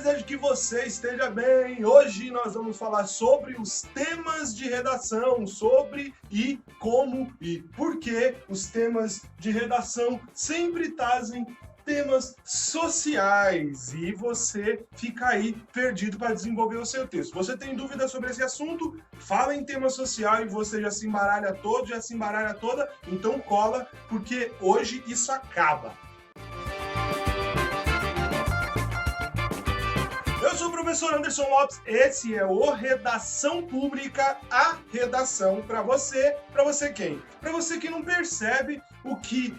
desejo que você esteja bem. Hoje nós vamos falar sobre os temas de redação, sobre e como e por que os temas de redação sempre trazem temas sociais e você fica aí perdido para desenvolver o seu texto. Você tem dúvida sobre esse assunto? Fala em tema social e você já se embaralha todo, já se embaralha toda, então cola, porque hoje isso acaba. Eu sou o professor Anderson Lopes, esse é o Redação Pública, a redação para você quem? Para você que não percebe o que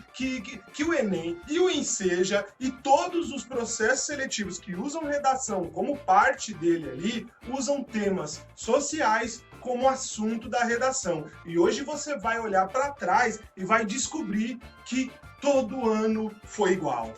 o Enem e o Enseja e todos os processos seletivos que usam redação como parte dele ali, usam temas sociais como assunto da redação. E hoje você vai olhar para trás e vai descobrir que todo ano foi igual.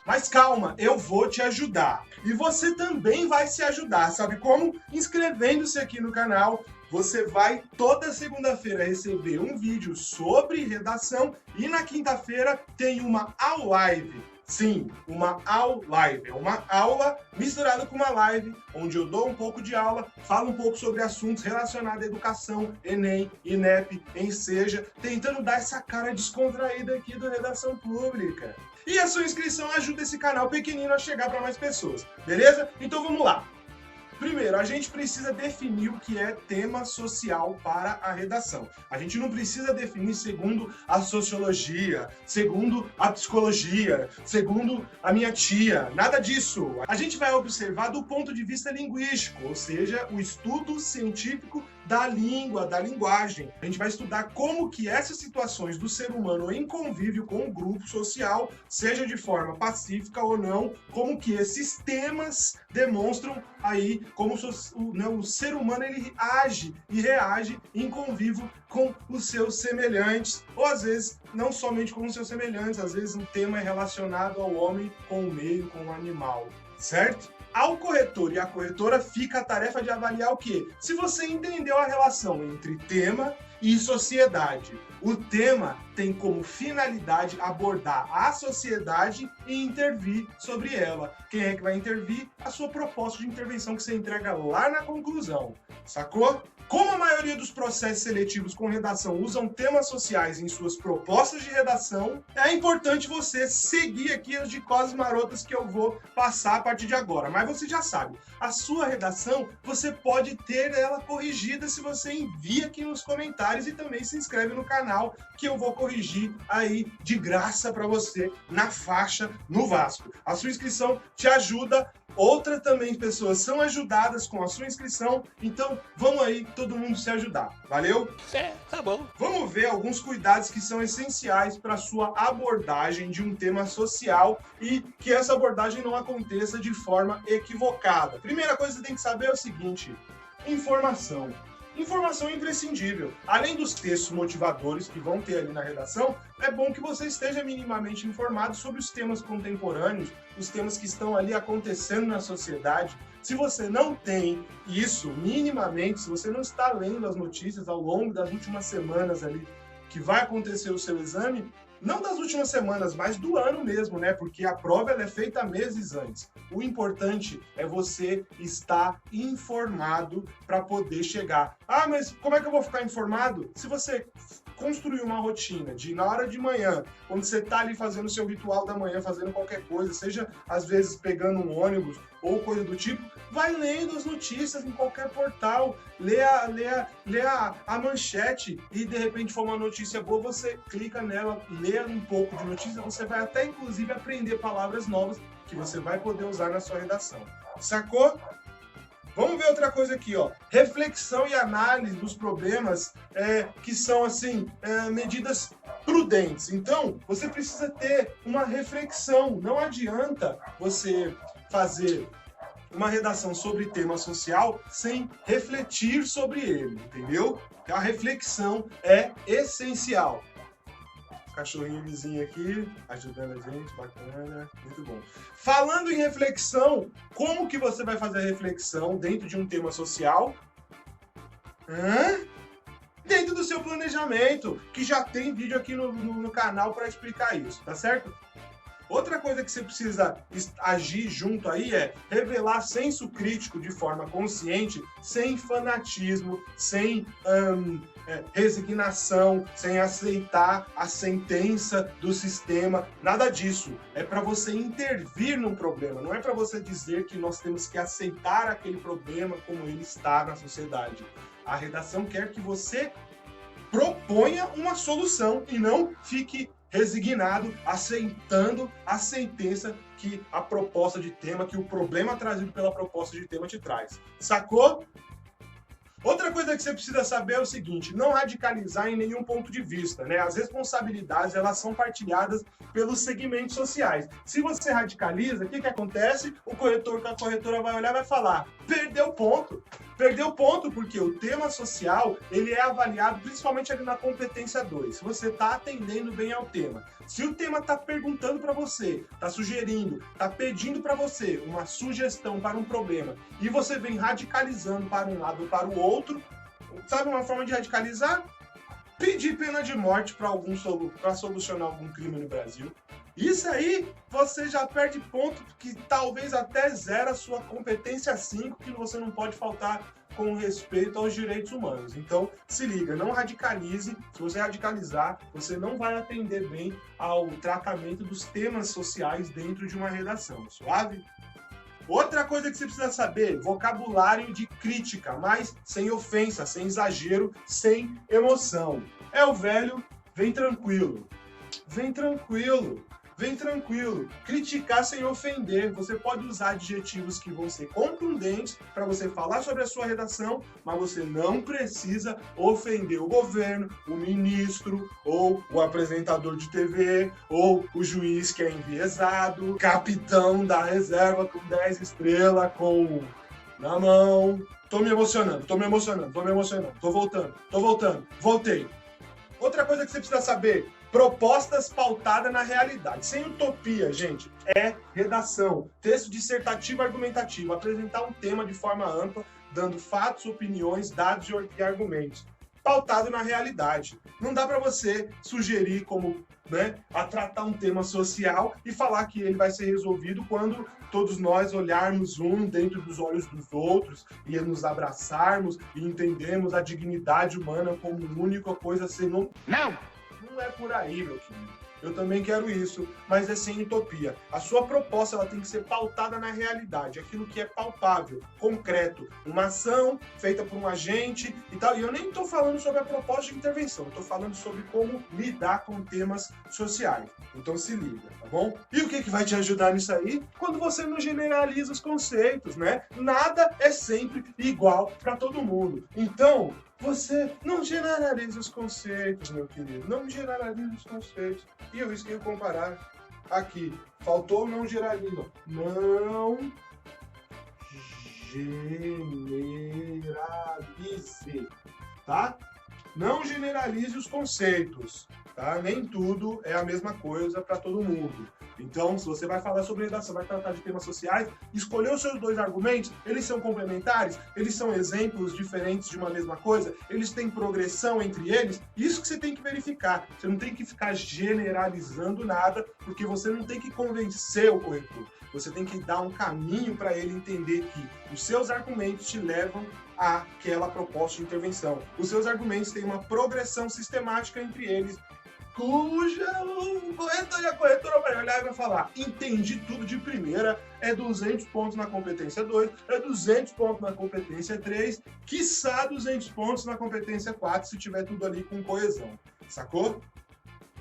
Mas calma, eu vou te ajudar. E você também vai se ajudar, sabe como? Inscrevendo-se aqui no canal. Você vai toda segunda-feira receber um vídeo sobre redação e na quinta-feira tem uma live. Sim, uma live. É uma aula misturada com uma live, onde eu dou um pouco de aula, falo um pouco sobre assuntos relacionados à educação, Enem, INEP, Enseja, tentando dar essa cara descontraída aqui do Redação Pública. E a sua inscrição ajuda esse canal pequenino a chegar para mais pessoas, beleza? Então vamos lá. Primeiro, a gente precisa definir o que é tema social para a redação. A gente não precisa definir segundo a sociologia, segundo a psicologia, segundo a minha tia, nada disso. A gente vai observar do ponto de vista linguístico, ou seja, o estudo científico da língua, da linguagem. A gente vai estudar como que essas situações do ser humano em convívio com o grupo social, seja de forma pacífica ou não, como que esses temas demonstram aí como o ser humano ele age e reage em convívio com os seus semelhantes, ou às vezes não somente com os seus semelhantes, às vezes um tema é relacionado ao homem com o meio, com o animal, certo? Ao corretor e à corretora fica a tarefa de avaliar o quê? Se você entendeu a relação entre tema e sociedade. O tema tem como finalidade abordar a sociedade e intervir sobre ela. Quem é que vai intervir? A sua proposta de intervenção que você entrega lá na conclusão. Sacou? Como a maioria dos processos seletivos com redação usam temas sociais em suas propostas de redação, é importante você seguir aqui as dicas marotas que eu vou passar a partir de agora. Mas você já sabe, a sua redação, você pode ter ela corrigida se você envia aqui nos comentários e também se inscreve no canal que eu vou corrigir aí de graça para você na faixa no Vasco. A sua inscrição te ajuda. Outra também, pessoas são ajudadas com a sua inscrição, então vamos aí todo mundo se ajudar, valeu? É, tá bom. Vamos ver alguns cuidados que são essenciais para a sua abordagem de um tema social e que essa abordagem não aconteça de forma equivocada. Primeira coisa que você tem que saber é o seguinte: informação. Informação é imprescindível. Além dos textos motivadores que vão ter ali na redação, é bom que você esteja minimamente informado sobre os temas contemporâneos, os temas que estão ali acontecendo na sociedade. Se você não tem isso minimamente, se você não está lendo as notícias ao longo das últimas semanas ali que vai acontecer o seu exame, não das últimas semanas, mas do ano mesmo, né? Porque a prova ela é feita meses antes. O importante é você estar informado para poder chegar. Ah, mas como é que eu vou ficar informado? Se você construir uma rotina de na hora de manhã, quando você está ali fazendo o seu ritual da manhã, fazendo qualquer coisa, seja às vezes pegando um ônibus ou coisa do tipo, vai lendo as notícias em qualquer portal, lê a manchete e de repente for uma notícia boa, você clica nela, lê um pouco de notícia, você vai até inclusive aprender palavras novas que você vai poder usar na sua redação. Sacou? Vamos ver outra coisa aqui, ó. Reflexão e análise dos problemas que são, assim, medidas prudentes. Então, você precisa ter uma reflexão. Não adianta você fazer uma redação sobre tema social sem refletir sobre ele, entendeu? A reflexão é essencial. Cachorrinho vizinho aqui, ajudando a gente, bacana, muito bom. Falando em reflexão, como que você vai fazer a reflexão dentro de um tema social? Dentro do seu planejamento, que já tem vídeo aqui no canal para explicar isso, tá certo? Outra coisa que você precisa agir junto aí é revelar senso crítico de forma consciente, sem fanatismo, sem resignação, sem aceitar a sentença do sistema, nada disso. É para você intervir num problema, não é para você dizer que nós temos que aceitar aquele problema como ele está na sociedade. A redação quer que você proponha uma solução e não fique resignado, aceitando a sentença que a proposta de tema, que o problema trazido pela proposta de tema te traz. Sacou? Outra coisa que você precisa saber é o seguinte, não radicalizar em nenhum ponto de vista, né? As responsabilidades, elas são partilhadas pelos segmentos sociais. Se você radicaliza, o que acontece? O corretor com a corretora vai olhar e vai falar, perdeu ponto. Perdeu ponto porque o tema social, ele é avaliado principalmente ali na competência 2. Se você está atendendo bem ao tema. Se o tema está perguntando para você, está sugerindo, está pedindo para você uma sugestão para um problema e você vem radicalizando para um lado ou para o outro, sabe uma forma de radicalizar? Pedir pena de morte para solucionar algum crime no Brasil. Isso aí, você já perde ponto, que talvez até zera a sua competência 5, que você não pode faltar com respeito aos direitos humanos. Então, se liga, não radicalize. Se você radicalizar, você não vai atender bem ao tratamento dos temas sociais dentro de uma redação. Suave? Outra coisa que você precisa saber, vocabulário de crítica, mas sem ofensa, sem exagero, sem emoção. É o velho, vem tranquilo. Vem tranquilo. Vem tranquilo, criticar sem ofender. Você pode usar adjetivos que vão ser contundentes para você falar sobre a sua redação, mas você não precisa ofender o governo, o ministro, ou o apresentador de TV, ou o juiz que é enviesado, capitão da reserva com 10 estrelas, com na mão. Tô me emocionando, voltei. Outra coisa que você precisa saber, propostas pautadas na realidade. Sem utopia, gente, é redação. Texto dissertativo argumentativo. Apresentar um tema de forma ampla, dando fatos, opiniões, dados e argumentos. Pautado na realidade. Não dá para você sugerir como, a tratar um tema social e falar que ele vai ser resolvido quando todos nós olharmos um dentro dos olhos dos outros e nos abraçarmos e entendermos a dignidade humana como única coisa a ser... Não é por aí, meu querido. Eu também quero isso, mas é sem utopia. A sua proposta ela tem que ser pautada na realidade, aquilo que é palpável, concreto, uma ação feita por um agente e tal. E eu nem estou falando sobre a proposta de intervenção, eu estou falando sobre como lidar com temas sociais. Então se liga, tá bom? E o que vai te ajudar nisso aí? Quando você não generaliza os conceitos, né? Nada é sempre igual para todo mundo. Então, você não generaliza os conceitos, meu querido. Não generaliza os conceitos. E eu risquei comparar aqui. Faltou não generaliza. Não generalize, tá? Não generalize os conceitos, tá? Nem tudo é a mesma coisa para todo mundo. Então, se você vai falar sobre redação, vai tratar de temas sociais, escolher os seus dois argumentos, eles são complementares, eles são exemplos diferentes de uma mesma coisa, eles têm progressão entre eles, isso que você tem que verificar. Você não tem que ficar generalizando nada, porque você não tem que convencer o corretor. Você tem que dar um caminho para ele entender que os seus argumentos te levam àquela proposta de intervenção. Os seus argumentos têm uma progressão sistemática entre eles, cuja o corretor e a corretora vai olhar e vai falar, entendi tudo de primeira, é 200 pontos na competência 2, é 200 pontos na competência 3, quiçá 200 pontos na competência 4, se tiver tudo ali com coesão, sacou?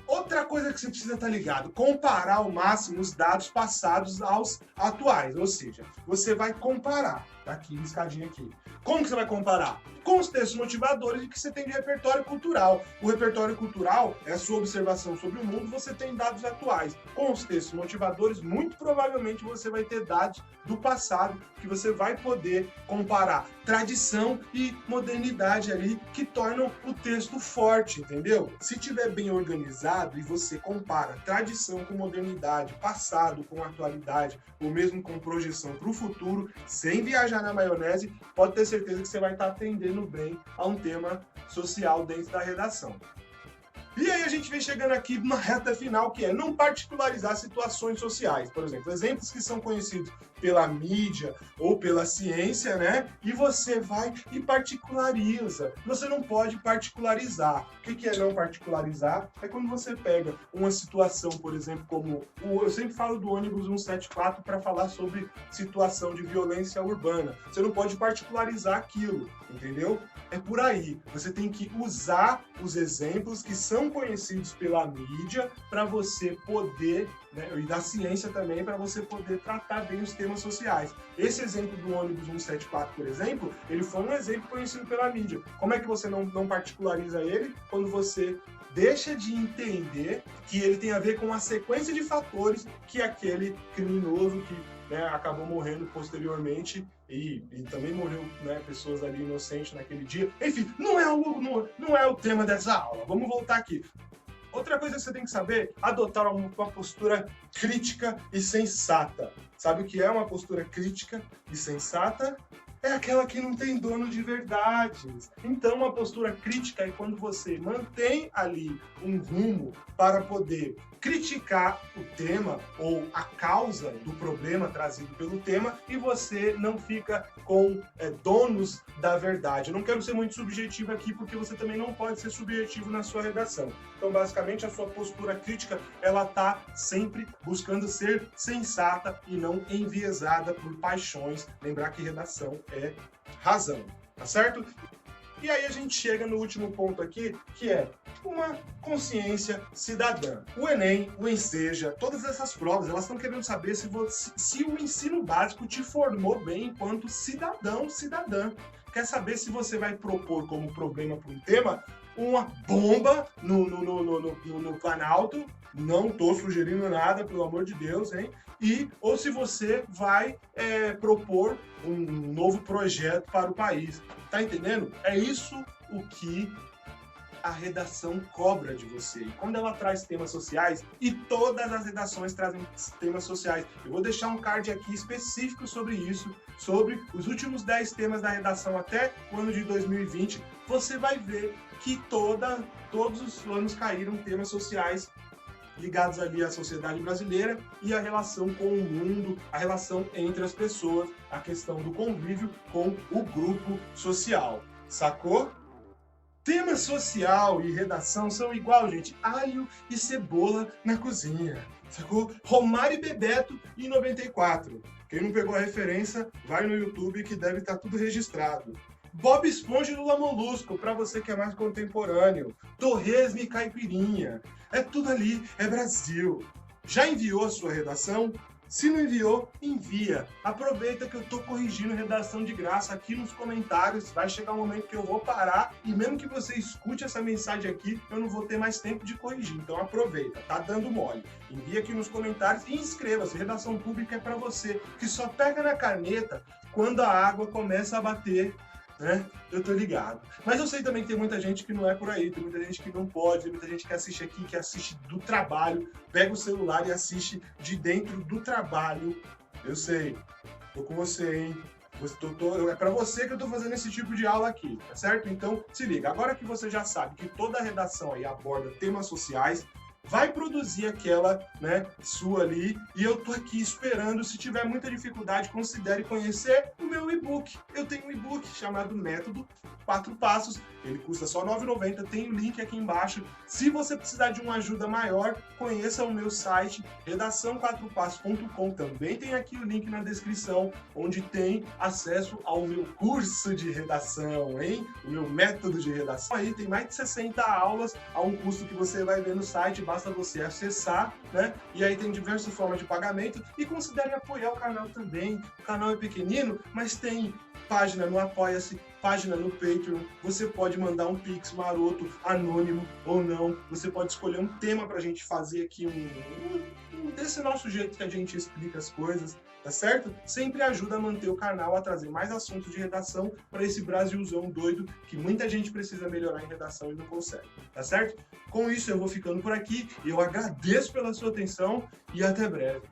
Outra coisa que você precisa estar ligado, comparar ao máximo os dados passados aos atuais, ou seja, você vai comparar, tá aqui, riscadinho aqui. Como que você vai comparar? Com os textos motivadores que você tem de repertório cultural. O repertório cultural é a sua observação sobre o mundo, você tem dados atuais. Com os textos motivadores, muito provavelmente você vai ter dados do passado que você vai poder comparar. Tradição e modernidade ali que tornam o texto forte, entendeu? Se tiver bem organizado e você compara tradição com modernidade, passado com atualidade, ou mesmo com projeção para o futuro, sem viajar na maionese, pode ter certeza que você vai estar atendendo bem a um tema social dentro da redação. E aí a gente vem chegando aqui na reta final, que é não particularizar situações sociais. Por exemplo, exemplos que são conhecidos pela mídia ou pela ciência, né? E você vai e particulariza. Você não pode particularizar. O que é não particularizar? É quando você pega uma situação, por exemplo, como... Eu sempre falo do ônibus 174 para falar sobre situação de violência urbana. Você não pode particularizar aquilo, entendeu? É por aí. Você tem que usar os exemplos que são conhecidos pela mídia para você poder, né, e da ciência também, para você poder tratar bem os temas sociais. Esse exemplo do ônibus 174, por exemplo, ele foi um exemplo conhecido pela mídia. Como é que você não particulariza ele? Quando você deixa de entender que ele tem a ver com a sequência de fatores que aquele criminoso que, né, acabou morrendo posteriormente e também morreu, né, pessoas ali inocentes naquele dia. Enfim, não é o tema dessa aula. Vamos voltar aqui. Outra coisa que você tem que saber, adotar uma postura crítica e sensata. Sabe o que é uma postura crítica e sensata? É aquela que não tem dono de verdades. Então, uma postura crítica é quando você mantém ali um rumo para poder criticar o tema ou a causa do problema trazido pelo tema e você não fica com donos da verdade. Eu não quero ser muito subjetivo aqui porque você também não pode ser subjetivo na sua redação. Então, basicamente, a sua postura crítica, ela está sempre buscando ser sensata e não enviesada por paixões. Lembrar que redação é razão, tá certo? E aí a gente chega no último ponto aqui, que é uma consciência cidadã. O Enem, o Enseja, todas essas provas, elas estão querendo saber se o ensino básico te formou bem enquanto cidadão, cidadã. Quer saber se você vai propor como problema para um tema uma bomba no Planalto. Não estou sugerindo nada, pelo amor de Deus, hein? Ou se você vai propor um novo projeto para o país. Tá entendendo? É isso o que a redação cobra de você. E quando ela traz temas sociais, e todas as redações trazem temas sociais, eu vou deixar um card aqui específico sobre isso, sobre os últimos 10 temas da redação até o ano de 2020, você vai ver que todos os anos caíram temas sociais ligados ali à sociedade brasileira e a relação com o mundo, a relação entre as pessoas, a questão do convívio com o grupo social. Sacou? Tema social e redação são igual, gente. Alho e cebola na cozinha. Sacou? Romário e Bebeto em 94. Quem não pegou a referência, vai no YouTube que deve estar tudo registrado. Bob Esponja e Lula Molusco, para você que é mais contemporâneo. Torresmo e Caipirinha. É tudo ali, é Brasil. Já enviou a sua redação? Se não enviou, envia. Aproveita que eu tô corrigindo redação de graça aqui nos comentários. Vai chegar um momento que eu vou parar e mesmo que você escute essa mensagem aqui, eu não vou ter mais tempo de corrigir. Então aproveita, tá dando mole. Envia aqui nos comentários e inscreva-se. Redação pública é para você, que só pega na caneta quando a água começa a bater, né? Eu tô ligado. Mas eu sei também que tem muita gente que não é por aí, tem muita gente que não pode, tem muita gente que assiste aqui, que assiste do trabalho, pega o celular e assiste de dentro do trabalho. Eu sei, tô com você, hein? É pra você que eu tô fazendo esse tipo de aula aqui, tá certo? Então, se liga, agora que você já sabe que toda a redação aí aborda temas sociais, vai produzir aquela, né, sua ali, e eu tô aqui esperando. Se tiver muita dificuldade, considere conhecer o meu e-book. Eu tenho um e-book chamado Método 4 Passos, ele custa só R$ 9,90, tem o link aqui embaixo. Se você precisar de uma ajuda maior, conheça o meu site, redação4passos.com, também tem aqui o link na descrição, onde tem acesso ao meu curso de redação, hein? O meu método de redação. Aí tem mais de 60 aulas a um custo que você vai ver no site, basta você acessar, né? E aí tem diversas formas de pagamento e considere apoiar o canal também. O canal é pequenino, mas tem página no Apoia-se, página no Patreon. Você pode mandar um Pix maroto, anônimo ou não. Você pode escolher um tema pra gente fazer aqui desse nosso jeito que a gente explica as coisas, tá certo? Sempre ajuda a manter o canal, a trazer mais assuntos de redação para esse Brasilzão doido que muita gente precisa melhorar em redação e não consegue, tá certo? Com isso eu vou ficando por aqui, eu agradeço pela sua atenção e até breve.